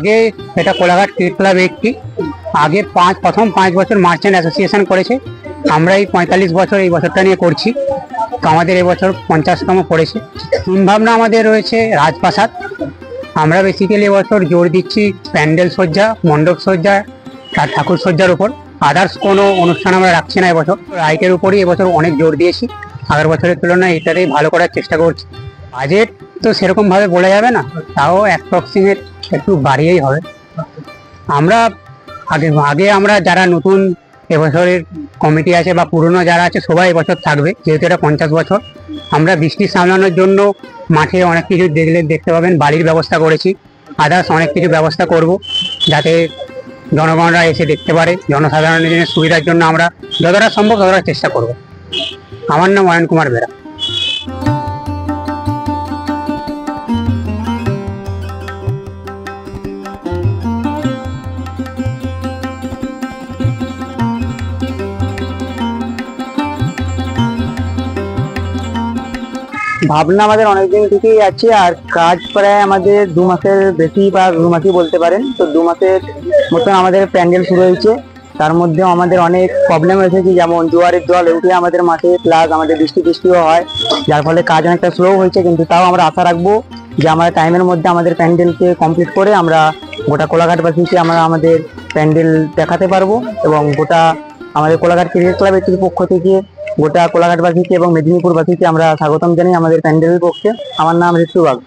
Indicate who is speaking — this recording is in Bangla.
Speaker 1: আগে এটা কোলাঘাট ক্রিকেট ক্লাব একটি আগে প্রথম 5 বছর মার্চেন্ট অ্যাসোসিয়েশন করেছে। আমরা এই 45 বছর এই বছরটা নিয়ে করছি, তো আমাদের এবছর 50তম পড়েছে। ভাবনা আমাদের রয়েছে রাজপ্রাসাদ। আমরা বেসিক্যালি এবছর জোর দিচ্ছি প্যান্ডেল সজ্জা, মণ্ডপ সজ্জা আর ঠাকুর সজ্জার উপর। আদার্স কোনো অনুষ্ঠান আমরা রাখছি না এবছর। লাইটের উপরই এবছর অনেক জোর দিয়েছি, আগের বছরের তুলনায় এটাতেই ভালো করার চেষ্টা করছি। বাজেট তো সেরকম ভাবে বলা যাবে না, তাও অ্যাপ্রক্সিমেট একটু বাড়িয়েই হবে। আমরা আগে আমরা যারা নতুন এবছরের কমিটি আছে বা পুরনো যারা আছে সবাই এবছর থাকবে, যেহেতু এটা 50 বছর। আমরা বৃষ্টি সামলানোর জন্য মাঠে অনেক কিছু দেখতে পাবেন, বাড়ির ব্যবস্থা করেছি। আদার্স অনেক কিছু ব্যবস্থা করব যাতে জনগণরা এসে দেখতে পারে। জনসাধারণের সুবিধার জন্য আমরা যতটা সম্ভব ততটা চেষ্টা করব। আমার নাম অয়ন কুমার বেরা।
Speaker 2: ভাবনা আমাদের অনেকদিন থেকেই আছে, আর কাজ প্রায় আমাদের 2 মাসের বেশি বা 2 মাসই বলতে পারেন। তো 2 মাসের মতন আমাদের প্যান্ডেল শুরু হয়েছে। তার মধ্যেও আমাদের অনেক প্রবলেম এসেছে, যেমন জোয়ারের জল উঠে আমাদের মাঠে, প্লাস আমাদের বৃষ্টিও হয়, যার ফলে কাজ অনেকটা স্লো হয়েছে। কিন্তু তাও আমরা আশা রাখবো যে আমরা টাইমের মধ্যে আমাদের প্যান্ডেলকে কমপ্লিট করে আমরা গোটা কোলাঘাটবাসীকে আমরা আমাদের প্যান্ডেল দেখাতে পারবো। এবং গোটা আমাদের কোলাঘাট ক্রিকেট ক্লাবের পক্ষ থেকে গোটা কোলাঘাটবাসীকে এবং মেদিনীপুরবাসীকে আমরা স্বাগতম জানাই আমাদের প্যান্ডেলের পক্ষে। আমার নাম ঋতু বাগ।